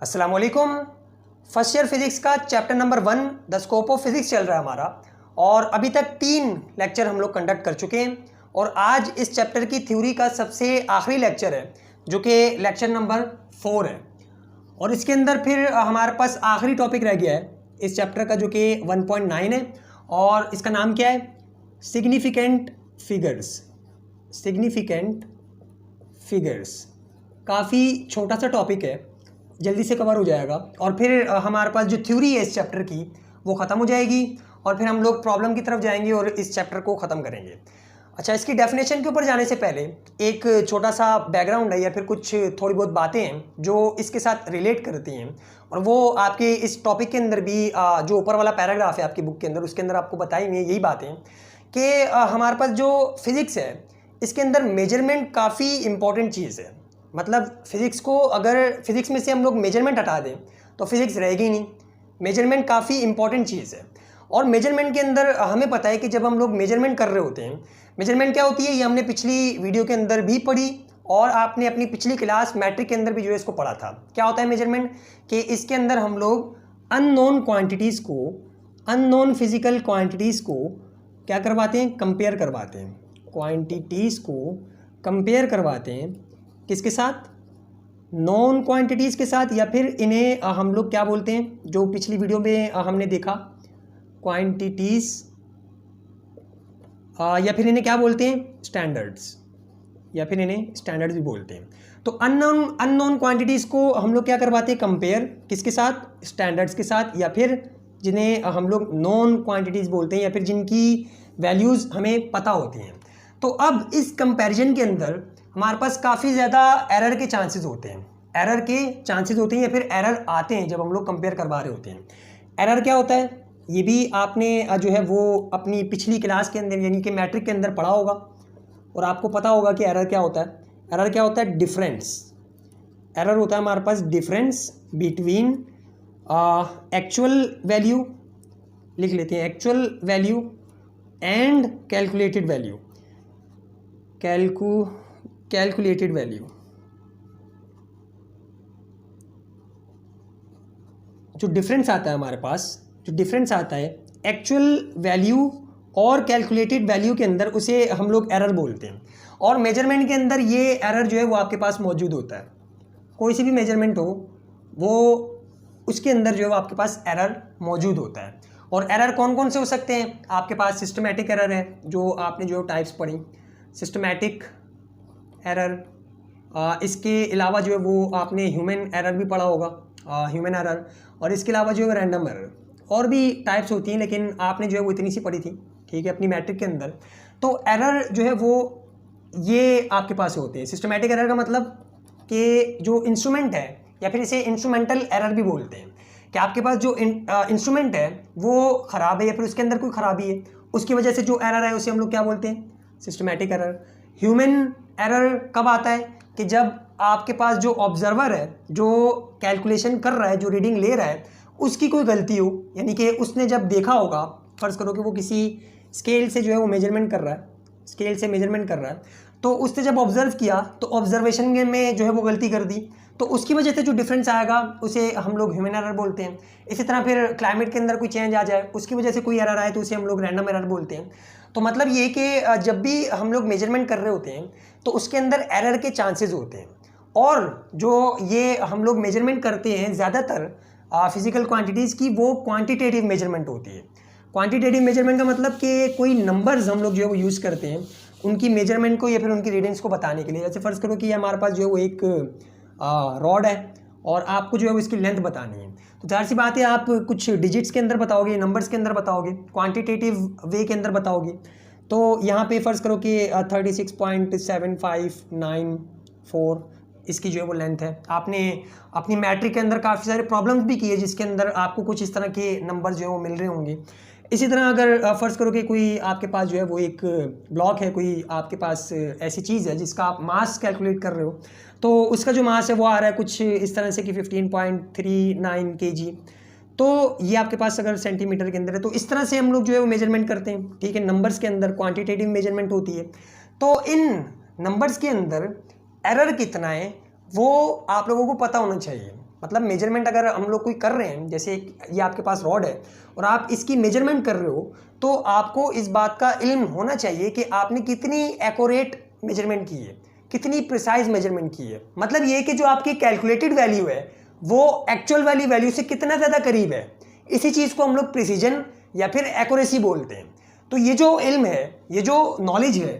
अस्सलाम वालेकुम। First year physics का chapter number 1 the scope of physics चल रहा है हमारा, और अभी तक 3 लेक्चर हम लोग कंडक्ट कर चुके हैं और आज इस चैप्टर की थ्योरी का सबसे आखिरी लेक्चर है जो कि लेक्चर नंबर 4 है। और इसके अंदर फिर हमारे पास आखिरी टॉपिक रह गया है इस चैप्टर का जो कि 1.9 है, और इसका नाम क्या है? Significant figures. सिग्निफिकेंट फिगर्स काफ़ी छोटा सा टॉपिक है, जल्दी से कवर हो जाएगा और फिर हमारे पास जो थ्योरी है इस चैप्टर की वो ख़त्म हो जाएगी और फिर हम लोग प्रॉब्लम की तरफ जाएंगे और इस चैप्टर को ख़त्म करेंगे। अच्छा, इसकी डेफिनेशन के ऊपर जाने से पहले एक छोटा सा बैकग्राउंड है या फिर कुछ थोड़ी बहुत बातें हैं जो इसके साथ रिलेट करती हैं, और वो आपके इस टॉपिक के अंदर भी जो ऊपर वाला पैराग्राफ है आपकी बुक के अंदर, उसके अंदर आपको बताई हुई यही बातें कि हमारे पास जो फिज़िक्स है इसके अंदर मेजरमेंट काफ़ी इंपॉर्टेंट चीज़ है। मतलब फिज़िक्स को अगर फिज़िक्स में से हम लोग मेजरमेंट हटा दें तो फिज़िक्स रहेगी नहीं। मेजरमेंट काफ़ी इंपॉर्टेंट चीज़ है, और मेजरमेंट के अंदर हमें पता है कि जब हम लोग मेजरमेंट कर रहे होते हैं, मेजरमेंट क्या होती है ये हमने पिछली वीडियो के अंदर भी पढ़ी और आपने अपनी पिछली क्लास मैट्रिक के अंदर भी जो है इसको पढ़ा था। क्या होता है मेजरमेंट? कि इसके अंदर हम लोग अननोन क्वांटिटीज़ को, अननोन फिजिकल क्वांटिटीज़ को क्या करवाते हैं? कंपेयर करवाते हैं। क्वांटिटीज़ को कंपेयर करवाते हैं किसके साथ? नॉन क्वांटिटीज़ के साथ, या फिर इन्हें हम लोग क्या बोलते हैं जो पिछली वीडियो में हमने देखा, क्वांटिटीज़, या फिर इन्हें क्या बोलते हैं? स्टैंडर्ड्स, या फिर इन्हें स्टैंडर्ड्स भी बोलते हैं। तो अननोन क्वांटिटीज़ को हम लोग क्या करवाते हैं? कंपेयर किसके साथ? स्टैंडर्ड्स के साथ, या फिर जिन्हें हम लोग नॉन क्वांटिटीज़ बोलते हैं या फिर जिनकी वैल्यूज़ हमें पता होती हैं। तो अब इस कंपैरिजन के अंदर हमारे पास काफ़ी ज़्यादा एरर के चांसेस होते हैं। एरर के चांसेस होते हैं या फिर एरर आते हैं जब हम लोग कंपेयर करवा रहे होते हैं। एरर क्या होता है ये भी आपने जो है वो अपनी पिछली क्लास के अंदर यानी कि मैट्रिक के अंदर पढ़ा होगा और आपको पता होगा कि एरर क्या होता है। एरर क्या होता है? डिफरेंस। एरर होता है हमारे पास डिफरेंस बिटवीन एक्चुअल वैल्यू, लिख लेते हैं actual value, and calculated value. Calculated value, जो डिफरेंस आता है हमारे पास, जो डिफरेंस आता है एक्चुअल वैल्यू और कैलकुलेटेड वैल्यू के अंदर, उसे हम लोग एरर बोलते हैं। और मेजरमेंट के अंदर ये एरर जो है वो आपके पास मौजूद होता है। कोई सी भी मेजरमेंट हो वो उसके अंदर जो है वो आपके पास एरर मौजूद होता है। और एरर कौन कौन से हो सकते हैं? आपके पास सिस्टमैटिक एरर है जो आपने जो टाइप्स पढ़ी, सिस्टमैटिक एरर। इसके अलावा जो है वो आपने ह्यूमन एरर भी पढ़ा होगा, ह्यूमन एरर। और इसके अलावा जो है रैंडम एरर, और भी टाइप्स होती हैं लेकिन आपने जो है वो इतनी सी पढ़ी थी, ठीक है, अपनी मैट्रिक के अंदर। तो एरर जो है वो ये आपके पास होते हैं। सिस्टमैटिक एरर का मतलब कि जो इंस्ट्रूमेंट है, या फिर इसे इंस्ट्रूमेंटल एरर भी बोलते हैं, कि आपके पास जो इंस्ट्रूमेंट है वो ख़राब है या फिर उसके अंदर कोई ख़राबी है, उसकी वजह से जो एरर है उसे हम लोग क्या बोलते हैं? Systematic error. ह्यूमन एरर कब आता है? कि जब आपके पास जो ऑब्जर्वर है, जो कैलकुलेशन कर रहा है, जो रीडिंग ले रहा है, उसकी कोई गलती हो, यानी कि उसने जब देखा होगा, फ़र्ज़ करो कि वो किसी स्केल से जो है वो मेजरमेंट कर रहा है, स्केल से मेजरमेंट कर रहा है, तो उसने जब ऑब्जर्व किया तो ऑब्जर्वेशन में जो है वो गलती कर दी, तो उसकी वजह से जो डिफरेंस आएगा उसे हम लोग ह्यूमन एरर बोलते हैं। इसी तरह फिर क्लाइमेट के अंदर कोई चेंज आ जाए, उसकी वजह से कोई एरर आए तो उसे हम लोग रैंडम एरर बोलते हैं। तो मतलब ये कि जब भी हम लोग मेजरमेंट कर रहे होते हैं तो उसके अंदर एरर के चांसेस होते हैं। और जो ये हम लोग मेजरमेंट करते हैं ज़्यादातर फिज़िकल क्वांटिटीज़ की, वो क्वांटिटेटिव मेजरमेंट होती है। क्वांटिटेटिव मेजरमेंट का मतलब कि कोई नंबर्स हम लोग जो है वो यूज़ करते हैं उनकी मेजरमेंट को या फिर उनकी रीडिंग्स को बताने के लिए। जैसे फ़र्ज़ करो कि हमारे पास जो है वो एक रॉड है और आपको जो है वो इसकी लेंथ बतानी है, तो जाहिर सी बात है आप कुछ डिजिट्स के अंदर बताओगे, नंबर्स के अंदर बताओगे, क्वांटिटेटिव वे के अंदर बताओगे। तो यहाँ पे फ़र्ज़ करो कि 36.7594 इसकी जो है वो लेंथ है। आपने अपनी मैट्रिक के अंदर काफ़ी सारे प्रॉब्लम्स भी किए जिसके अंदर आपको कुछ इस तरह के नंबर जो है वो मिल रहे होंगे। इसी तरह अगर फ़र्ज़ करो कि कोई आपके पास जो है वो एक ब्लॉक है, कोई आपके पास ऐसी चीज़ है जिसका आप मास कैलकुलेट कर रहे हो, तो उसका जो मास है वो आ रहा है कुछ इस तरह से कि 15.39 kg। तो ये आपके पास अगर सेंटीमीटर के अंदर है, तो इस तरह से हम लोग जो है वो मेजरमेंट करते हैं, ठीक है। नंबर्स के अंदर क्वांटिटेटिव मेजरमेंट होती है। तो इन नंबर्स के अंदर एरर कितना है वो आप लोगों को पता होना चाहिए। मतलब मेजरमेंट अगर हम लोग कोई कर रहे हैं, जैसे ये आपके पास रॉड है और आप इसकी मेजरमेंट कर रहे हो, तो आपको इस बात का इल्म होना चाहिए कि आपने कितनी एक्यूरेट मेजरमेंट की है, कितनी प्रिसाइज मेजरमेंट की है। मतलब ये कि जो आपकी कैलकुलेटेड वैल्यू है वो एक्चुअल वाली वैल्यू से कितना ज़्यादा करीब है, इसी चीज़ को हम लोग प्रिसीजन या फिर एक्यूरेसी बोलते हैं। तो ये जो इल्म है, ये जो नॉलेज है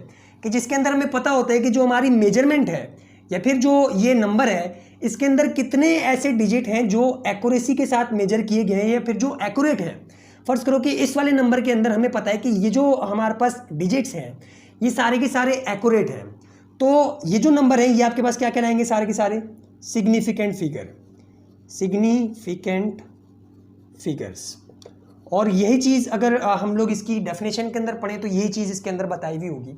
कि जिसके अंदर हमें पता होता है कि जो हमारी मेजरमेंट है या फिर जो ये नंबर है, इसके अंदर कितने ऐसे डिजिट हैं जो एक्यूरेसी के साथ मेजर किए गए हैं या फिर जो एक्यूरेट हैं। फर्ज करो कि इस वाले नंबर के अंदर हमें पता है कि ये जो हमारे पास डिजिट्स हैं ये सारे के सारे एक्यूरेट हैं, तो ये जो नंबर है ये आपके पास क्या कहलाएंगे, सारे के सारे सिग्निफिकेंट फिगर, सिग्निफिकेंट फिगर्स। और यही चीज़ अगर हम लोग इसकी डेफिनेशन के अंदर पढ़ें तो यही चीज़ इसके अंदर बताई हुई होगी।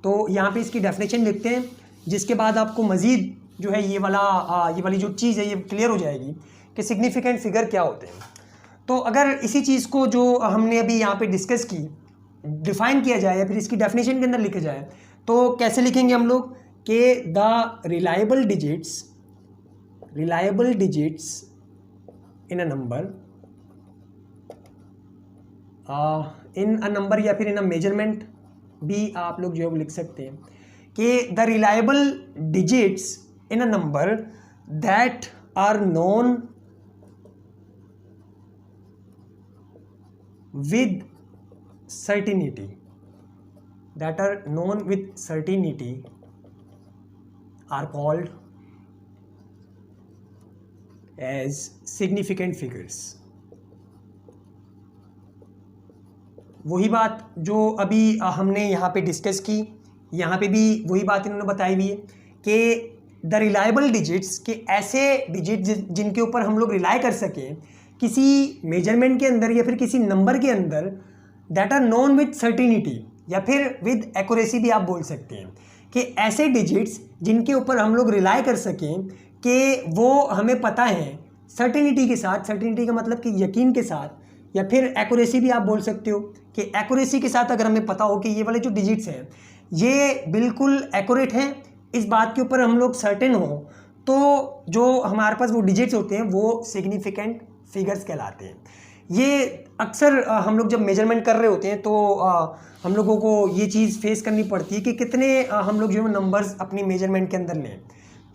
तो यहाँ पे इसकी डेफिनेशन लिखते हैं, जिसके बाद आपको मज़ीद जो है ये वाली जो चीज़ है ये क्लियर हो जाएगी कि सिग्निफिकेंट फिगर क्या होते हैं। तो अगर इसी चीज़ को जो हमने अभी यहाँ पे डिस्कस की डिफ़ाइन किया जाए या फिर इसकी डेफिनेशन के अंदर लिखा जाए तो कैसे लिखेंगे हम लोग कि the reliable digits in a number या फिर इन अ मेजरमेंट भी आप लोग जो है वो लिख सकते हैं कि the reliable digits in a number that are known with certainty are called as significant figures। वही बात जो अभी हमने यहाँ पे डिस्कस की, यहाँ पे भी वही बात इन्होंने बताई हुई है कि द रिलायबल डिजिट्स के ऐसे डिजिट जिनके ऊपर हम लोग रिलाई कर सकें किसी मेजरमेंट के अंदर या फिर किसी नंबर के अंदर, that are known with certainty या फिर विद एक्यूरेसी भी आप बोल सकते हैं कि ऐसे डिजिट्स जिनके ऊपर हम लोग रिलाई कर सकें कि वो हमें पता है सर्टिनिटी के साथ, सर्टिनिटी का मतलब कि यकीन के साथ, या फिर एक्यूरेसी भी आप बोल सकते हो कि एक्यूरेसी के साथ अगर हमें पता हो कि ये वाले जो डिजिट्स हैं ये बिल्कुल एक्यूरेट हैं, इस बात के ऊपर हम लोग सर्टेन हो, तो जो हमारे पास वो डिजिट्स होते हैं वो सिग्निफिकेंट फिगर्स कहलाते हैं। ये अक्सर हम लोग जब मेजरमेंट कर रहे होते हैं तो हम लोगों को ये चीज़ फेस करनी पड़ती है कि कितने हम लोग जो है नंबर्स अपनी मेजरमेंट के अंदर लें।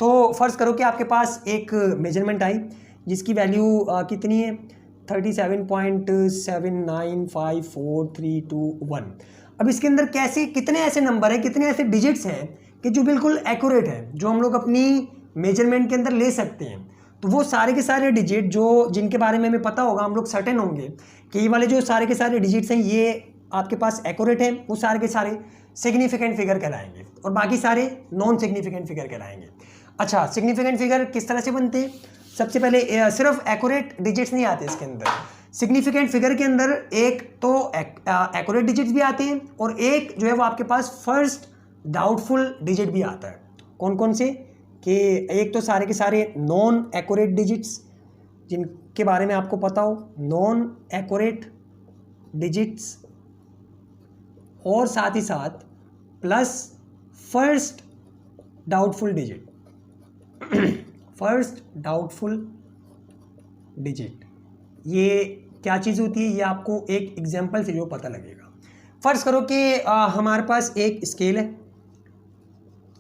तो फ़र्ज़ करो कि आपके पास एक मेजरमेंट आई जिसकी वैल्यू कितनी है 37.7954321। अब इसके अंदर कैसे कितने ऐसे नंबर हैं, कितने ऐसे डिजिट्स हैं कि जो बिल्कुल एक्यूरेट है, जो हम लोग अपनी मेजरमेंट के अंदर ले सकते हैं। तो वो सारे के सारे डिजिट जो जिनके बारे में हमें पता होगा, हम लोग सर्टेन होंगे कि ये वाले जो सारे के सारे डिजिट्स हैं ये आपके पास एक्यूरेट हैं, वो सारे के सारे सिग्निफिकेंट फिगर कहलाएंगे और बाकी सारे नॉन सिग्निफिकेंट फिगर कहलाएंगे। अच्छा, सिग्निफिकेंट फिगर किस तरह से बनते हैं? सबसे पहले सिर्फ एक्यूरेट डिजिट्स नहीं आते इसके अंदर। सिग्निफिकेंट फिगर के अंदर एक तो एक्यूरेट डिजिट्स भी आते हैं और एक जो है वो आपके पास फर्स्ट डाउटफुल डिजिट भी आता है। कौन कौन से? कि एक तो सारे के सारे नॉन एक्यूरेट डिजिट्स जिनके बारे में आपको पता हो, नॉन एक्यूरेट डिजिट्स, और साथ ही साथ plus first doubtful digit first doubtful digit. ये क्या चीज़ होती है ये आपको एक एग्जांपल से जो पता लगेगा। फ़र्ज़ करो कि हमारे पास एक स्केल है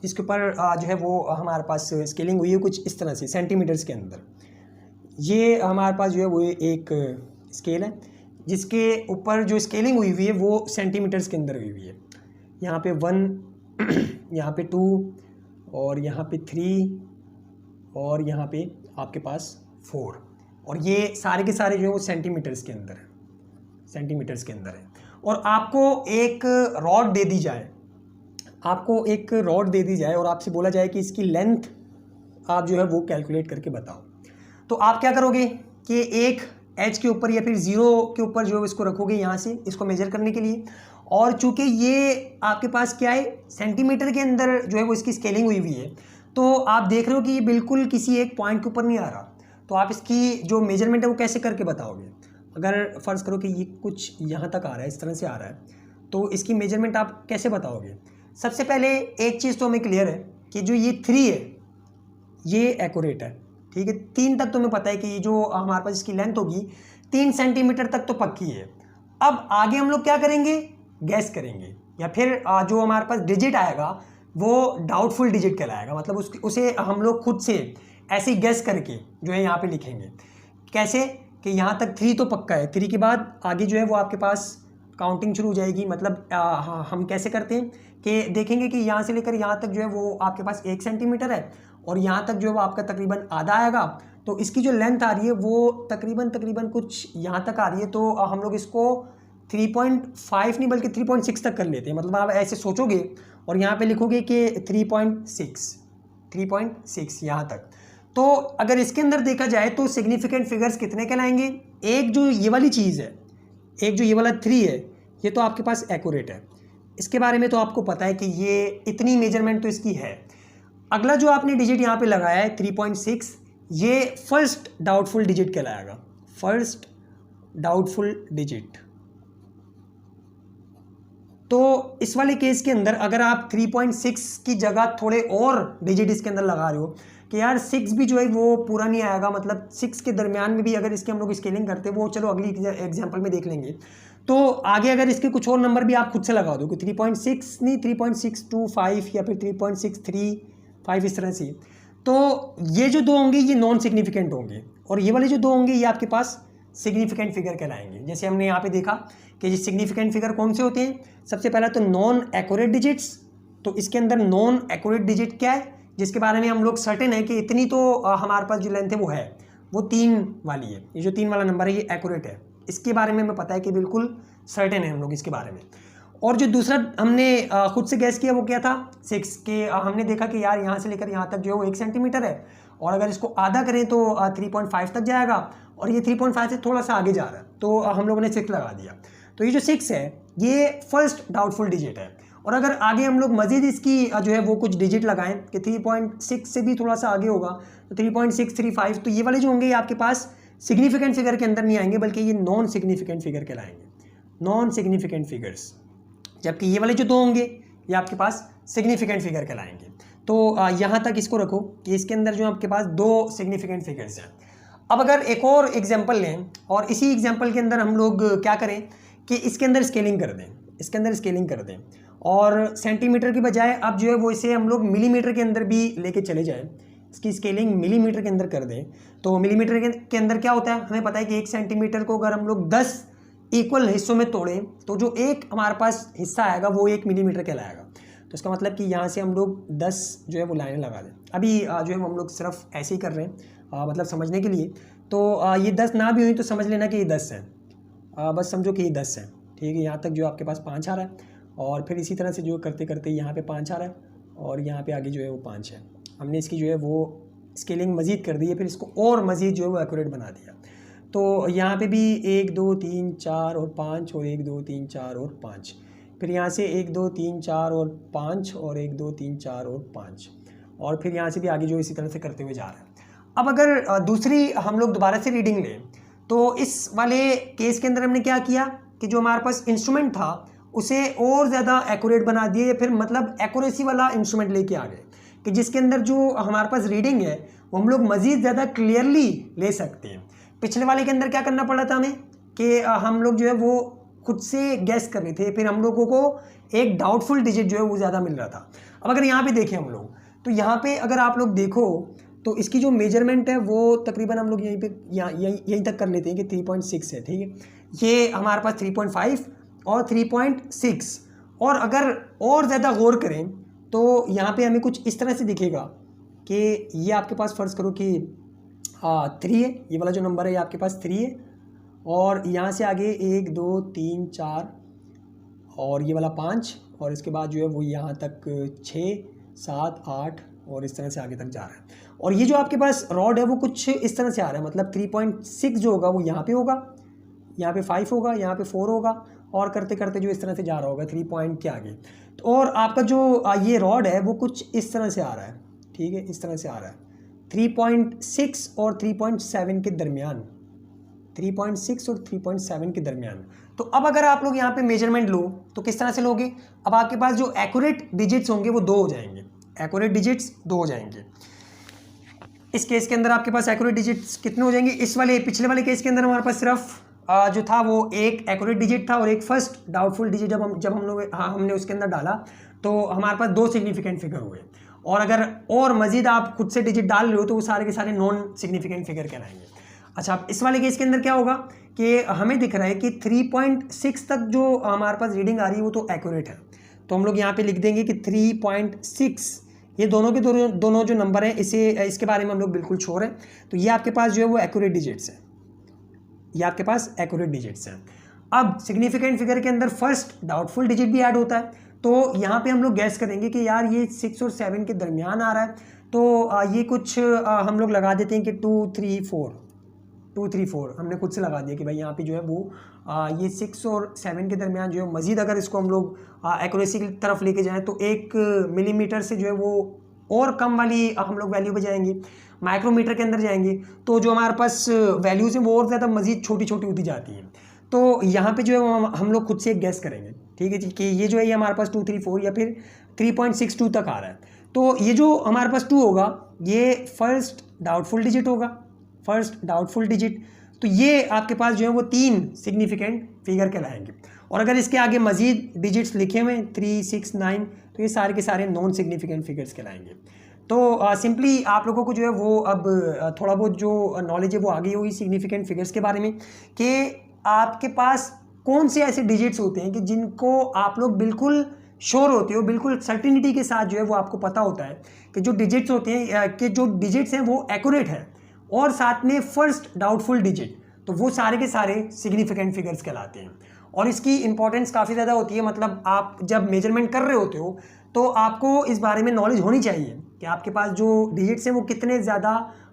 जिसके ऊपर जो है वो हमारे पास स्केलिंग हुई है कुछ इस तरह से सेंटीमीटर्स के अंदर। ये हमारे पास जो है वो एक स्केल है जिसके ऊपर जो स्केलिंग हुई हुई है वो सेंटीमीटर्स के अंदर हुई हुई है। यहाँ पे 1 यहाँ पे 2 और यहाँ पे 3 और यहाँ पे आपके पास 4, और ये सारे के सारे जो है वो सेंटीमीटर्स के अंदर है, सेंटीमीटर्स के अंदर है। और आपको एक रॉड दे दी जाए, आपको एक रॉड दे दी जाए और आपसे बोला जाए कि इसकी लेंथ आप जो है वो कैलकुलेट करके बताओ। तो आप क्या करोगे कि एक एच के ऊपर या फिर 0 के ऊपर जो है इसको रखोगे यहाँ से इसको मेजर करने के लिए, और चूंकि ये आपके पास क्या है सेंटीमीटर के अंदर जो है वो इसकी स्केलिंग हुई हुई है, तो आप देख रहे हो कि ये बिल्कुल किसी एक पॉइंट के ऊपर नहीं आ रहा। तो आप इसकी जो मेजरमेंट है वो कैसे करके बताओगे? अगर फ़र्ज़ करो कि ये कुछ यहाँ तक आ रहा है, इस तरह से आ रहा है, तो इसकी मेजरमेंट आप कैसे बताओगे? सबसे पहले एक चीज़ तो हमें क्लियर है कि जो ये 3 है ये एक्यूरेट है, ठीक है, 3 तक तो हमें पता है कि जो हमारे पास इसकी लेंथ होगी 3 सेंटीमीटर तक तो पक्की है। अब आगे हम लोग क्या करेंगे, गैस करेंगे, या फिर जो हमारे पास डिजिट आएगा वो डाउटफुल डिजिट कहलाएगा। मतलब उसे हम लोग खुद से ऐसे गैस करके जो है यहाँ पे लिखेंगे। कैसे कि यहाँ तक 3 तो पक्का है, 3 के बाद आगे जो है वो आपके पास काउंटिंग शुरू हो जाएगी। मतलब हम कैसे करते हैं कि देखेंगे कि यहाँ से लेकर यहाँ तक जो है वो आपके पास 1 सेंटीमीटर है और यहाँ तक जो है वो आपका तकरीबन आधा आएगा। तो इसकी जो लेंथ आ रही है वो तकरीबन कुछ यहाँ तक आ रही है। तो हम लोग इसको 3.5 नहीं बल्कि 3.6 तक कर लेते हैं। मतलब आप ऐसे सोचोगे और यहाँ पे लिखोगे कि 3.6 यहाँ तक। तो अगर इसके अंदर देखा जाए तो सिग्निफिकेंट फिगर्स कितने कहलाएंगे, एक जो ये वाली चीज़ है, एक जो ये वाला 3 है, ये तो आपके पास एक्यूरेट है, इसके बारे में तो आपको पता है कि ये इतनी मेजरमेंट तो इसकी है। अगला जो आपने डिजिट यहाँ पे लगाया है 3.6, ये फर्स्ट डाउटफुल डिजिट कहलाएगा, फर्स्ट डाउटफुल डिजिट। तो इस वाले केस के अंदर अगर आप 3.6 की जगह थोड़े और डिजिट इसके अंदर लगा रहे हो कि यार 6 भी जो है वो पूरा नहीं आएगा, मतलब 6 के दरमियान में भी अगर इसके हम लोग स्केलिंग करते हैं, वो चलो अगली एग्जांपल में देख लेंगे। तो आगे अगर इसके कुछ और नंबर भी आप खुद से लगा दो कि 3.6 नहीं 3.625 या फिर 3.635 इस तरह से, तो ये जो दो होंगे ये नॉन सिग्निफिकेंट होंगे और ये वाले जो दो होंगे ये आपके पास सिग्निफिकेंट फिगर कहलाएंगे। जैसे हमने यहाँ पे देखा कि ये सिग्निफिकेंट फिगर कौन से होते हैं, सबसे पहला तो नॉन एक्यूरेट डिजिट्स। तो इसके अंदर नॉन एक्यूरेट डिजिट क्या है, जिसके बारे में हम लोग सर्टेन है कि इतनी तो हमारे पास जो लेंथ है वो है, वो 3 वाली है। ये जो 3 वाला नंबर है ये एक्यूरेट है, इसके बारे में हमें पता है कि बिल्कुल सर्टेन है हम लोग इसके बारे में। और जो दूसरा हमने खुद से गैस किया वो क्या था 6 के, हमने देखा कि यार यहाँ से लेकर यहाँ तक जो है वो 1 सेंटीमीटर है और अगर इसको आधा करें तो 3.5 तक जाएगा और ये 3.5 से थोड़ा सा आगे जा रहा है, तो हम लोगों ने 6 लगा दिया। तो ये जो 6 है ये फर्स्ट डाउटफुल डिजिट है। और अगर आगे हम लोग मजीद इसकी जो है वो कुछ डिजिट लगाएं कि 3.6 से भी थोड़ा सा आगे होगा तो 3.635, तो ये वाले जो होंगे ये आपके पास सिग्निफिकेंट फिगर के अंदर नहीं आएंगे बल्कि ये नॉन सिग्निफिकेंट फिगर कहलाएंगे, नॉन सिग्निफिकेंट फिगर्स। जबकि ये वाले जो दो होंगे ये आपके पास सिग्निफिकेंट फिगर कहलाएंगे। तो यहाँ तक इसको रखो कि इसके अंदर जो आपके पास 2 सिग्निफिकेंट फिगर्स हैं। अब अगर एक और एग्जाम्पल लें और इसी एग्जाम्पल के अंदर हम लोग क्या करें कि इसके अंदर स्केलिंग कर दें, इसके अंदर स्केलिंग कर दें और सेंटीमीटर की बजाय अब जो है वो इसे हम लोग मिलीमीटर के अंदर भी लेके चले जाएं, इसकी स्केलिंग मिलीमीटर के अंदर कर दें। तो मिलीमीटर के अंदर क्या होता है, हमें पता है कि 1 सेंटीमीटर को अगर हम लोग 10 इक्वल हिस्सों में तोड़ें तो जो एक हमारे पास हिस्सा आएगा वो 1 मिलीमीटर कहलाएगा। तो इसका मतलब कि यहाँ से हम लोग 10 जो है वो लाइनें लगा दें। अभी जो है हम लोग सिर्फ ऐसे ही कर रहे हैं मतलब समझने के लिए। तो ये 10 ना भी हुई तो समझ लेना कि ये 10 है, बस समझो कि ये 10 है, ठीक है। यहाँ तक जो आपके पास 5 आ रहा है और फिर इसी तरह से जो करते करते यहाँ पे 5 आ रहा है और यहाँ पे आगे जो है वो 5 है। हमने इसकी जो है वो स्केलिंग मज़ीद कर दी है, फिर इसको और मज़ीद जो है वो एक्यूरेट बना दिया। तो यहाँ पे भी 1 2 3 4 और 5 और 1 2 3 4 और 5, फिर यहाँ से 1 2 3 4 और 5 और 1 2 3 4 और 5 और फिर यहाँ से भी आगे जो इसी तरह से करते हुए जा रहा है। अब अगर दूसरी हम लोग दोबारा से रीडिंग लें तो इस वाले केस के अंदर हमने क्या किया कि जो हमारे पास इंस्ट्रूमेंट था उसे और ज़्यादा एक्यूरेट बना दिए, या फिर मतलब एक्यूरेसी वाला इंस्ट्रूमेंट लेके आ गए कि जिसके अंदर जो हमारे पास रीडिंग है वो हम लोग मज़ीद ज़्यादा क्लियरली ले सकते हैं। पिछले वाले के अंदर क्या करना पड़ा था हमें कि हम लोग जो है वो खुद से गैस कर रहे थे, फिर हम लोगों को एक डाउटफुल डिजिट जो है वो ज़्यादा मिल रहा था। अब अगर यहाँ पे देखें हम लोग तो यहाँ पे अगर आप लोग देखो तो इसकी जो मेजरमेंट है वो तकरीबन हम लोग यहीं पे यहीं तक कर लेते हैं कि 3.6 है, ठीक है। ये हमारे पास 3.5 और 3.6 और अगर और ज़्यादा गौर करें तो यहाँ पे हमें कुछ इस तरह से दिखेगा कि ये आपके पास फ़र्ज़ करो कि 3 है, ये वाला जो नंबर है ये आपके पास 3 है और यहाँ से आगे 1 2 3 4 और ये वाला 5 और इसके बाद जो है वो यहाँ तक 6 7 8 और इस तरह से आगे तक जा रहा है। और ये जो आपके पास रॉड है वो कुछ इस तरह से आ रहा है, मतलब 3.6 जो होगा वो यहाँ पे होगा, यहाँ पे 5 होगा, यहाँ पे 4 होगा और करते करते जो इस तरह से जा रहा होगा 3 पॉइंट के आगे। तो और आपका जो ये रॉड है वो कुछ इस तरह से आ रहा है, ठीक है, इस तरह से आ रहा है 3.6 और 3.7 के दरमियान, 3.6 और 3.7 के दरमियान। तो अब अगर आप लोग यहाँ पे मेजरमेंट लो तो किस तरह से लोगे, अब आपके पास जो एक्यूरेट डिजिट्स होंगे वो 2 हो जाएंगे, एक्यूरेट डिजिट्स 2 हो जाएंगे। इस केस के अंदर आपके पास एक्यूरेट डिजिट्स कितने हो जाएंगे, इस वाले पिछले वाले केस के अंदर हमारे पास सिर्फ जो था वो एक एक्यूरेट डिजिट था और एक फर्स्ट डाउटफुल डिजिट जब हम लोग हमने उसके अंदर डाला तो हमारे पास 2 सिग्निफिकेंट फिगर हुए। और अगर और मजीद आप खुद से डिजिट डाल रहे हो तो वो सारे के सारे नॉन सिग्निफिकेंट फिगर कहलाएंगे। अच्छा, अब इस वाले केस के अंदर क्या होगा कि हमें दिख रहा है कि 3.6 तक जो हमारे पास रीडिंग आ रही है वो तो एक्यूरेट है, तो हम लोग यहाँ पे लिख देंगे कि 3.6 ये दोनों के दोनों जो नंबर हैं इसके बारे में हम लोग बिल्कुल श्योर हैं, तो ये आपके पास जो है वो एक्यूरेट डिजिट्स हैं, ये आपके पास एक्यूरेट डिजिट्स हैं। अब सिग्निफिकेंट फिगर के अंदर फर्स्ट डाउटफुल डिजिट भी ऐड होता है, तो यहाँ पे हम लोग गैस करेंगे कि यार ये 6 और 7 के दरमियान आ रहा है, तो ये कुछ हम लोग लगा देते हैं कि 2, 3, 4 हमने खुद से लगा दिया कि भाई यहाँ पे जो है वो ये 6 और 7 के दरमियान जो है मज़ीद अगर इसको हम लोग एक्यूरेसी की तरफ लेके जाएँ तो 1 मिलीमीटर से जो है वो और कम वाली हम लोग वैल्यू पे जाएंगे, माइक्रोमीटर के अंदर जाएंगे तो जो हमारे पास वैल्यूज़ हैं वो और ज़्यादा मज़ीद छोटी छोटी होती जाती हैं। तो यहाँ पे जो है हम लोग खुद से एक गैस करेंगे, ठीक है जी, कि ये जो है ये हमारे पास 2, 3, 4 या फिर 3.62 तक आ रहा है, तो ये जो हमारे पास 2 होगा ये फर्स्ट डाउटफुल डिजिट होगा, फर्स्ट डाउटफुल डिजिट, तो ये आपके पास जो है वो 3 सिग्निफिकेंट फिगर कहलाएंगे। और अगर इसके आगे मज़ीद डिजिट्स लिखे हुए हैं 3, 6, 9 तो ये सारे के सारे नॉन सिग्निफिकेंट फिगर्स कहलाएंगे। तो सिंपली आप लोगों को जो है वो अब थोड़ा बहुत जो नॉलेज है वो आ गई होगी सिग्निफिकेंट फिगर्स के बारे में कि आपके पास कौन से ऐसे डिजिट्स होते हैं कि जिनको आप लोग बिल्कुल श्योर होते हो, बिल्कुल सर्टिनिटी के साथ जो है वो आपको पता होता है कि जो डिजिट्स होते हैं कि जो डिजिट्स हैं वो एक्यूरेट हैं, और साथ में फर्स्ट डाउटफुल डिजिट, तो वो सारे के सारे सिग्निफिकेंट फिगर्स कहलाते हैं। और इसकी इंपॉर्टेंस काफ़ी ज़्यादा होती है, मतलब आप जब मेजरमेंट कर रहे होते हो तो आपको इस बारे में नॉलेज होनी चाहिए कि आपके पास जो डिजिट्स हैं वो कितने ज़्यादा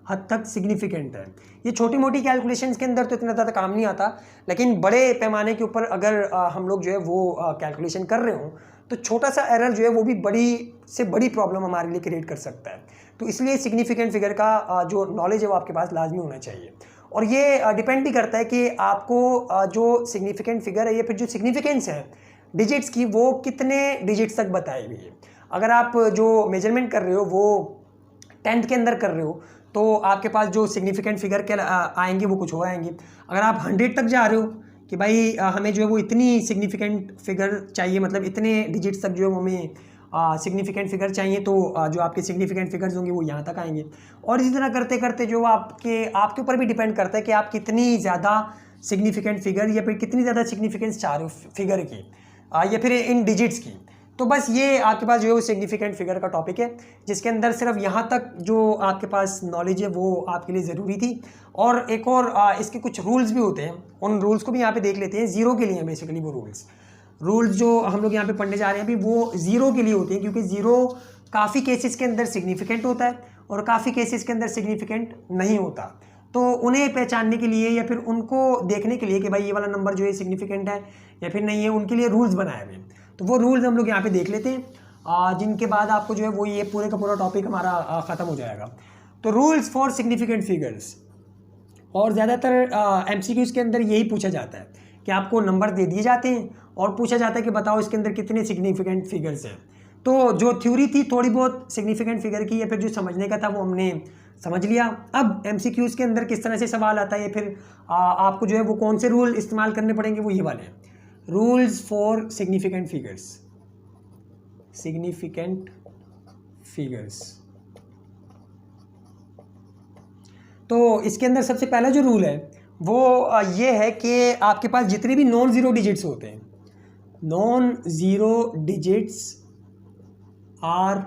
हद तक सिग्निफिकेंट है। ये छोटी मोटी कैलकुलेशंस के अंदर तो इतना ज़्यादा काम नहीं आता, लेकिन बड़े पैमाने के ऊपर अगर हम लोग जो है वो कैलकुलेशन कर रहे हों तो छोटा सा एरर जो है वो भी बड़ी से बड़ी प्रॉब्लम हमारे लिए क्रिएट कर सकता है। तो इसलिए सिग्निफिकेंट फिगर का जो नॉलेज है वो आपके पास लाजमी होना चाहिए। और ये डिपेंड भी करता है कि आपको जो सिग्निफिकेंट फिगर है या फिर जो सिग्निफिकेंस है डिजिट्स की वो कितने डिजिट्स तक बताई हुई है। अगर आप जो मेजरमेंट कर रहे हो वो 10th के अंदर कर रहे हो तो आपके पास जो सिग्निफिकेंट फिगर के आएंगे वो कुछ और आएंगे। अगर आप 100 तक जा रहे हो कि भाई हमें जो है वो इतनी सिग्निफिकेंट फिगर चाहिए, मतलब इतने डिजिट्स तक जो है हमें सिग्निफिकेंट फिगर चाहिए, तो जो आपके सिग्निफिकेंट फिगर्स होंगे वो यहाँ तक आएंगे। और इसी तरह करते करते जो आपके ऊपर भी डिपेंड करता है कि आप कितनी ज़्यादा सिग्निफिकेंट फिगर या फिर कितनी ज़्यादा सिग्निफिकेंस चाह रहे हो फिगर की या फिर इन डिजिट्स की। तो बस ये आपके पास जो है वो सिग्निफिकेंट फिगर का टॉपिक है जिसके अंदर सिर्फ यहाँ तक जो आपके पास नॉलेज है वो आपके लिए ज़रूरी थी। और एक और इसके कुछ रूल्स भी होते हैं, उन रूल्स को भी यहाँ पे देख लेते हैं। ज़ीरो के लिए बेसिकली वो रूल्स जो हम लोग यहाँ पे पढ़ने जा रहे हैं अभी वो ज़ीरो के लिए होते हैं, क्योंकि ज़ीरो काफ़ी केसेस के अंदर सिग्निफिकेंट होता है और काफ़ी केसेस के अंदर सिग्निफिकेंट नहीं होता। तो उन्हें पहचानने के लिए या फिर उनको देखने के लिए कि भाई ये वाला नंबर जो है सिग्निफिकेंट है या फिर नहीं है, उनके लिए रूल्स बनाए हुए हैं। तो वो रूल्स हम लोग यहाँ पे देख लेते हैं, जिनके बाद आपको जो है वो ये पूरे का पूरा टॉपिक हमारा ख़त्म हो जाएगा। तो रूल्स फॉर सिग्निफिकेंट फिगर्स, और ज़्यादातर MCQs के अंदर यही पूछा जाता है कि आपको नंबर दे दिए जाते हैं और पूछा जाता है कि बताओ इसके अंदर कितने सिग्निफिकेंट फिगर्स हैं। तो जो थ्योरी थी थोड़ी बहुत सिग्निफिकेंट फिगर की या फिर जो समझने का था वो हमने समझ लिया। अब MCQs के अंदर किस तरह से सवाल आता है या फिर आपको जो है वो कौन से रूल इस्तेमाल करने पड़ेंगे वो ये वाले हैं, rules for significant figures. Significant figures, तो इसके अंदर सबसे पहला जो रूल है वो ये है कि आपके पास जितने भी नॉन ज़ीरो डिजिट्स होते हैं, non zero digits are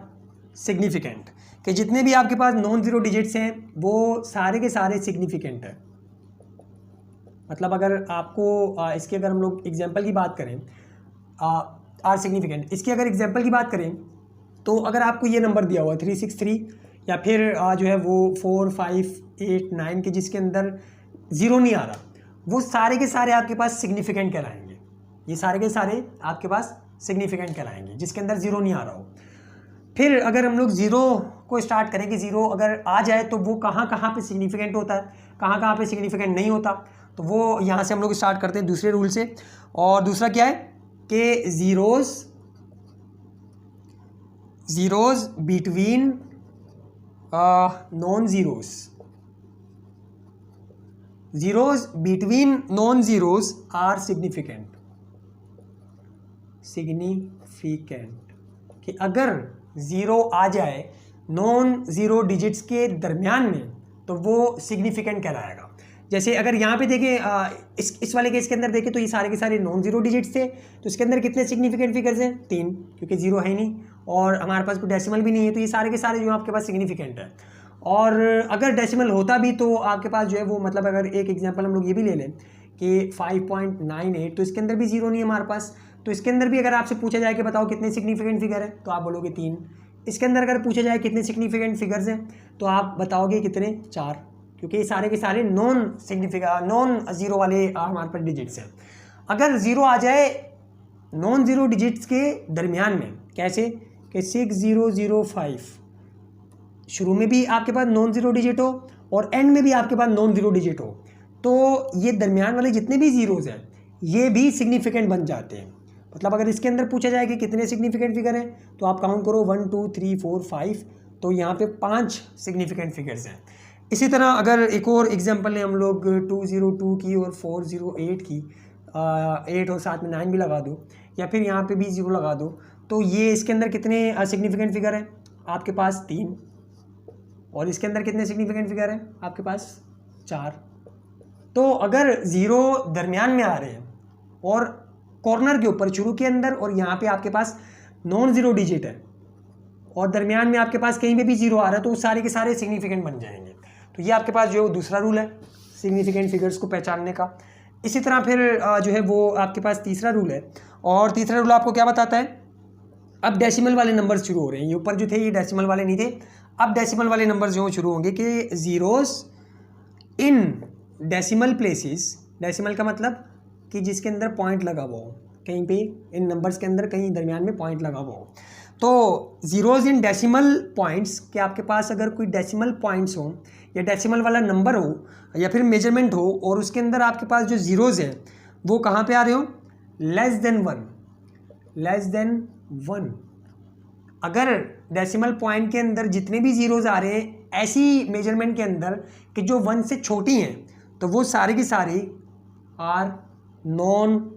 significant, कि जितने भी आपके पास नॉन ज़ीरो डिजिट्स हैं वो सारे के सारे सिग्निफिकेंट हैं। मतलब अगर आपको इसकी अगर हम लोग एग्जांपल की बात करें आर सिग्निफिकेंट, इसकी अगर एग्जांपल की बात करें तो अगर आपको ये नंबर दिया हुआ 363 या फिर जो है वो 4, 5, 8, 9 के जिसके अंदर ज़ीरो नहीं आ रहा, वो सारे के सारे आपके पास सिग्निफिकेंट कहलाएंगे। ये सारे के सारे आपके पास सिग्निफिकेंट कहलाएंगे जिसके अंदर ज़ीरो नहीं आ रहा हो। फिर अगर हम लोग ज़ीरो को स्टार्ट करें कि ज़ीरो अगर आ जाए तो वो कहाँ कहाँ पे सिग्निफिकेंट होता है, कहाँ कहाँ पे सिग्निफिकेंट नहीं होता, तो वो यहाँ से हम लोग स्टार्ट करते हैं दूसरे रूल से। और दूसरा क्या है कि zeros between non zeros, zeros between non zeros are significant कि अगर ज़ीरो आ जाए नॉन ज़ीरो डिजिट्स के दरमियान में तो वो सिग्निफिकेंट कहलाएगा। जैसे अगर यहाँ पे देखें इस वाले केस के अंदर देखें तो ये सारे के सारे नॉन ज़ीरो डिजिट्स थे, तो इसके अंदर कितने सिग्निफिकेंट फिगर्स हैं? 3, क्योंकि ज़ीरो है ही नहीं और हमारे पास कोई डेसिमल भी नहीं है, तो ये सारे के सारे जो आपके पास सिग्निफिकेंट है। और अगर डेसिमल होता भी तो आपके पास जो है वो मतलब अगर एक एग्जाम्पल हम लोग ये भी ले लें कि 5.98, तो इसके अंदर भी ज़ीरो नहीं है हमारे पास, तो इसके अंदर भी अगर आपसे पूछा जाए कि बताओ कितने सिग्निफिकेंट फिगर है तो आप बोलोगे 3। इसके अंदर अगर पूछा जाए कितने सिग्निफिकेंट फिगर्स हैं तो आप बताओगे कितने? 4, क्योंकि ये सारे के सारे नॉन ज़ीरो वाले हमारे पास डिजिट्स हैं। अगर ज़ीरो आ जाए नॉन ज़ीरो डिजिट्स के दरमियान में, कैसे कि 6005 शुरू में भी आपके पास नॉन ज़ीरो डिजिट हो और एंड में भी आपके पास नॉन ज़ीरो डिजिट हो, तो ये दरमियान वाले जितने भी ज़ीरोज़ हैं ये भी सिग्निफिकेंट बन जाते हैं। मतलब अगर इसके अंदर पूछा जाए कि कितने सिग्निफिकेंट फिगर हैं तो आप काउंट करो 1 2 3 4 5, तो यहाँ पे 5 सिग्निफिकेंट फिगर्स हैं। इसी तरह अगर एक और एग्जांपल लें हम लोग 202 की और 408 की, 8 और साथ में 9 भी लगा दो या फिर यहाँ पे भी 0 लगा दो, तो ये इसके अंदर कितने सिग्निफिकेंट फिगर हैं? आपके पास 3। और इसके अंदर कितने सिग्निफिकेंट फिगर हैं? आपके पास 4। तो अगर ज़ीरो दरमियान में आ रहे हैं और कॉर्नर के ऊपर शुरू के अंदर और यहाँ पे आपके पास नॉन ज़ीरो डिजिट है और दरमियान में आपके पास कहीं पे भी ज़ीरो आ रहा है, तो वो सारे के सारे सिग्निफिकेंट बन जाएंगे। तो ये आपके पास जो दूसरा रूल है सिग्निफिकेंट फिगर्स को पहचानने का। इसी तरह फिर जो है वो आपके पास तीसरा रूल है, और तीसरा रूल आपको क्या बताता है? अब डेसिमल वाले नंबर्स शुरू हो रहे हैं। ये ऊपर जो थे ये डेसिमल वाले नहीं थे, अब डेसिमल वाले नंबर्स जो शुरू होंगे कि zeros in decimal places. Decimal का मतलब कि जिसके अंदर पॉइंट लगा हुआ हो, कहीं पे इन नंबर्स के अंदर कहीं दरमियान में पॉइंट लगा हुआ हो, तो ज़ीरोज़ इन डेसिमल पॉइंट्स कि आपके पास अगर कोई डेसिमल पॉइंट्स हो या डेसिमल वाला नंबर हो या फिर मेजरमेंट हो और उसके अंदर आपके पास जो ज़ीरोज़ हैं वो कहाँ पे आ रहे हो? Less than one. अगर डेसिमल पॉइंट के अंदर जितने भी ज़ीरोज़ आ रहे हैं ऐसी मेजरमेंट के अंदर कि जो 1 से छोटी हैं, तो वो सारे की सारी आर नॉन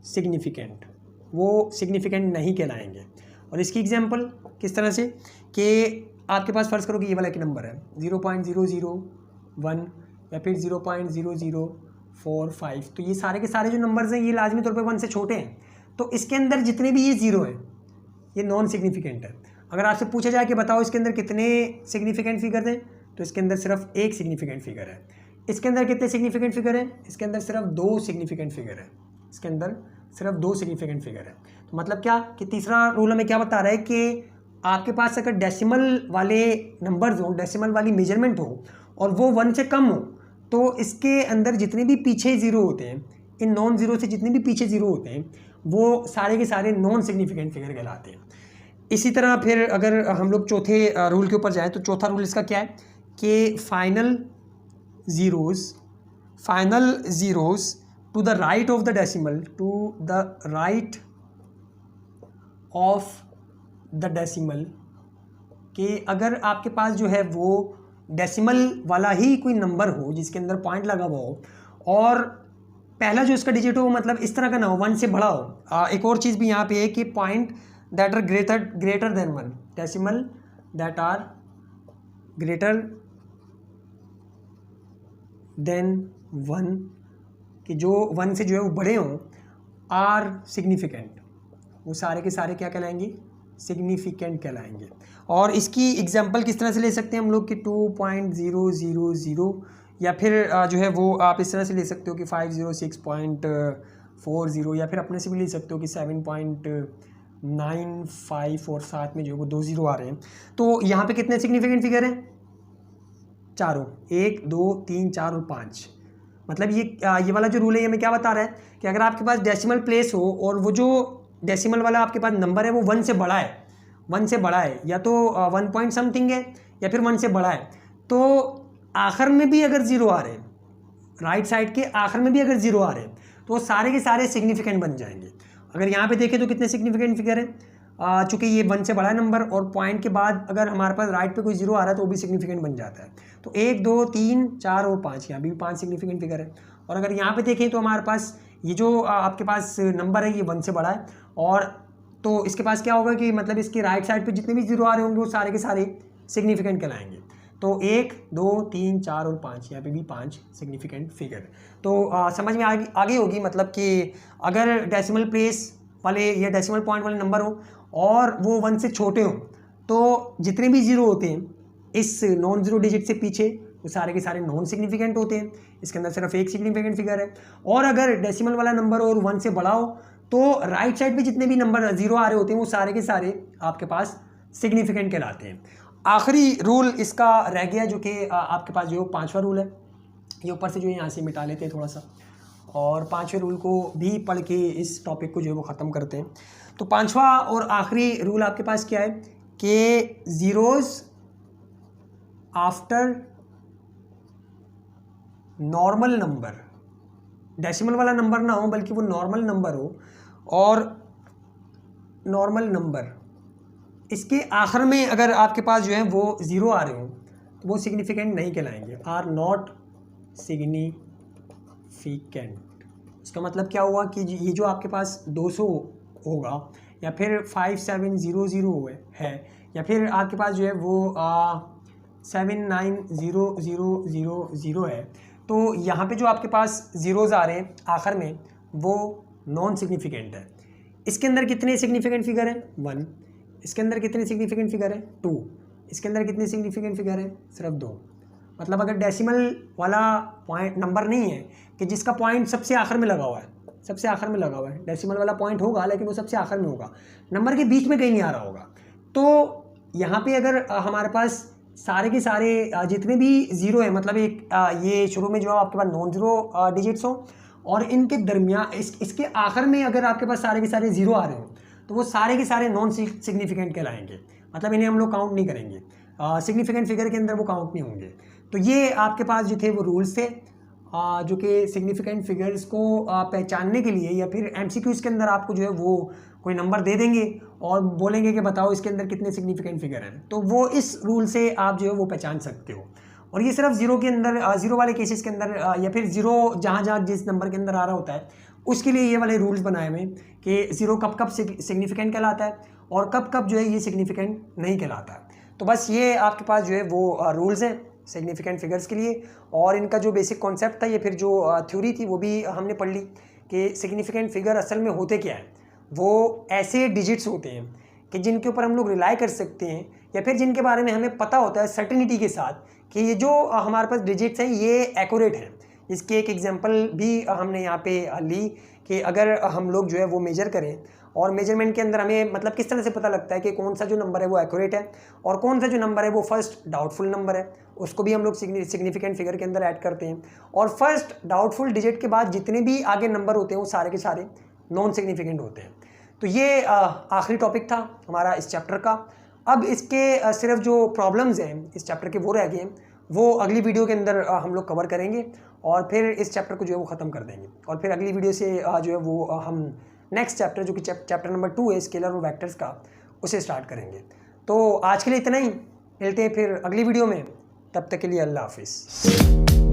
सिग्निफिकेंट, वो सिग्निफिकेंट नहीं कहलाएंगे। और इसकी एग्जांपल किस तरह से कि आपके पास फ़र्ज़ करो कि ये वाला एक नंबर है 0.001 या फिर 0.0045, तो ये सारे के सारे जो नंबर्स हैं ये लाजमी तौर पे 1 से छोटे हैं, तो इसके अंदर जितने भी ये ज़ीरो हैं ये नॉन सिग्निफिकेंट है। अगर आपसे पूछा जाए कि बताओ इसके अंदर कितने सिग्निफिकेंट फिगर हैं, तो इसके अंदर सिर्फ एक सिग्निफिकेंट फिगर है। इसके अंदर कितने सिग्निफिकेंट फिगर हैं? इसके अंदर सिर्फ 2 सिग्निफिकेंट फिगर है। इसके अंदर सिर्फ 2 सिग्निफिकेंट फिगर है। तो मतलब क्या कि तीसरा रूल हमें क्या बता रहा है कि आपके पास अगर डेसिमल वाले नंबर्स हो, डेसिमल वाली मेजरमेंट हो और वो 1 से कम हो, तो इसके अंदर जितने भी पीछे ज़ीरो होते हैं, इन नॉन ज़ीरो से जितने भी पीछे ज़ीरो होते हैं वो सारे के सारे नॉन सिग्निफिकेंट फिगर कहलाते हैं। इसी तरह फिर अगर हम लोग चौथे रूल के ऊपर जाएँ तो चौथा रूल इसका क्या है कि final zeros to the right of the decimal, कि अगर आपके पास जो है वो डेसिमल वाला ही कोई नंबर हो जिसके अंदर पॉइंट लगा हुआ हो और पहला जो इसका डिजिट हो मतलब इस तरह का ना हो, 1 से बड़ा हो। एक और चीज़ भी यहाँ पे है कि point that are greater than 1, decimal that are greater than 1, कि जो 1 से जो है वो बड़े हों, आर सिग्निफिकेंट, वो सारे के सारे क्या कहलाएंगे? सिग्निफिकेंट कहलाएंगे। और इसकी एग्जांपल किस तरह से ले सकते हैं हम लोग कि 2.000 या फिर जो है वो आप इस तरह से ले सकते हो कि 506.40 या फिर अपने से भी ले सकते हो कि 7.95 और साथ में जो है वो 2 ज़ीरो आ रहे हैं। तो यहाँ पे कितने सिग्निफिकेंट फिगर हैं? चारों, 1 2 3 4 और 5। मतलब ये वाला जो रूल है ये हमें क्या बता रहा है कि अगर आपके पास डेसिमल प्लेस हो और वो जो डेसिमल वाला आपके पास नंबर है वो 1 से बड़ा है, 1 से बड़ा है या तो 1 पॉइंट समथिंग है या फिर 1 से बड़ा है, तो आखिर में भी अगर ज़ीरो आ रहे हैं, राइट साइड के आखिर में भी अगर ज़ीरो आ रहे हैं, तो वो सारे के सारे सिग्निफिकेंट बन जाएंगे। अगर यहाँ पे देखें तो कितने सिग्निफिकेंट फिगर हैं? चूँकि ये 1 से बड़ा नंबर और पॉइंट के बाद अगर हमारे पास राइट पे कोई 0 आ रहा है तो वो भी सिग्निफिकेंट बन जाता है। तो 1 2 3 4 और 5, यहाँ भी 5 सिग्निफिकेंट फिगर है। और अगर यहाँ पे देखें तो हमारे पास ये जो आपके पास नंबर है ये 1 से बड़ा है, और तो इसके पास क्या होगा कि मतलब इसके राइट साइड पे जितने भी 0 आ रहे होंगे वो सारे के सारे सिग्निफिकेंट कहलाएंगे। तो 1 2 3 4 और 5, यहाँ पे भी 5 सिग्निफिकेंट फिगर। तो समझ में आगे होगी, मतलब कि अगर डेसिमल प्लेस वाले या डेसिमल पॉइंट वाले नंबर हो और वो 1 से छोटे हों तो जितने भी 0 होते हैं इस नॉन ज़ीरो डिजिट से पीछे वो सारे के सारे नॉन सिग्निफिकेंट होते हैं। इसके अंदर सिर्फ एक सिग्निफिकेंट फिगर है। और अगर डेसिमल वाला नंबर और 1 से बड़ा हो तो राइट साइड पे जितने भी नंबर 0 आ रहे होते हैं वो सारे के सारे आपके पास सिग्निफिकेंट कहलाते हैं। आखिरी रूल इसका रह गया जो कि आपके पास जो 5वां रूल है, ये ऊपर से जो यहाँ से मिटा लेते हैं थोड़ा सा, और 5वें रूल को भी पढ़ के इस टॉपिक को जो है वो ख़त्म करते हैं। तो 5वां और आखिरी रूल आपके पास क्या है कि zeros after normal number, decimal वाला नंबर ना हो बल्कि वो नॉर्मल नंबर हो, और नॉर्मल नंबर इसके आखिर में अगर आपके पास जो है वो 0 आ रहे हो तो वो सिग्निफिकेंट नहीं कहलाएंगे, आर नॉट सिग्निफिकेंट। इसका मतलब क्या हुआ कि ये जो आपके पास 200 होगा या फिर 5700 है या फिर आपके पास जो है वो 790000 है, तो यहाँ पे जो आपके पास ज़ीरोज़ आ रहे हैं आखिर में वो नॉन सिग्निफिकेंट है। इसके अंदर कितने सिग्निफिकेंट फिगर हैं? 1। इसके अंदर कितने सिग्निफिकेंट फिगर है? 2। इसके अंदर कितने सिग्निफिकेंट फिगर है? सिर्फ 2। मतलब अगर डेसिमल वाला पॉइंट नंबर नहीं है कि जिसका पॉइंट सबसे आखिर में लगा हुआ है, सबसे आखिर में लगा हुआ है, डेसिमल वाला पॉइंट होगा लेकिन वो सबसे आखिर में होगा, नंबर के बीच में कहीं नहीं आ रहा होगा, तो यहाँ पे अगर हमारे पास सारे के सारे जितने भी 0 है, मतलब एक ये शुरू में जो आपके पास नॉन ज़ीरो डिजिट्स हो और इनके दरमियान इसके आखिर में अगर आपके पास सारे के सारे 0 आ रहे हो तो वो सारे के सारे नॉन सिग्निफिकेंट कहलाएंगे, मतलब इन्हें हम लोग काउंट नहीं करेंगे, सिग्निफिकेंट फिगर के अंदर वो काउंट नहीं होंगे। तो ये आपके पास जो थे वो रूल्स थे जो कि सिग्निफिकेंट फिगर्स को पहचानने के लिए, या फिर एमसीक्यूज़ के अंदर आपको जो है वो कोई नंबर दे देंगे और बोलेंगे कि बताओ इसके अंदर कितने सिग्निफिकेंट फिगर हैं, तो वो इस रूल से आप जो है वो पहचान सकते हो। और ये सिर्फ 0 के अंदर, 0 वाले केसेस के अंदर या फिर 0 जहाँ जहाँ जिस नंबर के अंदर आ रहा होता है उसके लिए ये वाले रूल्स बनाए हुए कि 0 कब कब सिग्निफिकेंट कहलाता है और कब कब जो है ये सिग्निफिकेंट नहीं कहलाता है। तो बस ये आपके पास जो है वो रूल्स हैं सिग्निफिकेंट फिगर्स के लिए, और इनका जो बेसिक कॉन्सेप्ट था या फिर जो थ्योरी थी वो भी हमने पढ़ ली कि सिग्निफिकेंट फिगर असल में होते क्या है। वो ऐसे डिजिट्स होते हैं कि जिनके ऊपर हम लोग रिलाई कर सकते हैं या फिर जिनके बारे में हमें पता होता है सर्टेनिटी के साथ कि ये जो हमारे पास डिजिट्स हैं ये एक्यूरेट हैं। इसके एक एग्जांपल भी हमने यहाँ पे ली कि अगर हम लोग जो है वो मेजर करें और मेजरमेंट के अंदर हमें मतलब किस तरह से पता लगता है कि कौन सा जो नंबर है वो एक्यूरेट है और कौन सा जो नंबर है वो फर्स्ट डाउटफुल नंबर है, उसको भी हम लोग सिग्निफिकेंट फिगर के अंदर ऐड करते हैं। और फर्स्ट डाउटफुल डिजिट के बाद जितने भी आगे नंबर होते हैं वो सारे के सारे नॉन सिग्निफिकेंट होते हैं। तो ये आखिरी टॉपिक था हमारा इस चैप्टर का। अब इसके सिर्फ जो प्रॉब्लम्स हैं इस चैप्टर के वो रह गए हैं, वो अगली वीडियो के अंदर हम लोग कवर करेंगे और फिर इस चैप्टर को जो है वो ख़त्म कर देंगे। और फिर अगली वीडियो से जो है वो हम नेक्स्ट चैप्टर जो कि चैप्टर नंबर 2 है स्केलर और वेक्टर्स का, उसे स्टार्ट करेंगे। तो आज के लिए इतना ही, मिलते हैं फिर अगली वीडियो में, तब तक के लिए अल्लाह हाफिज़।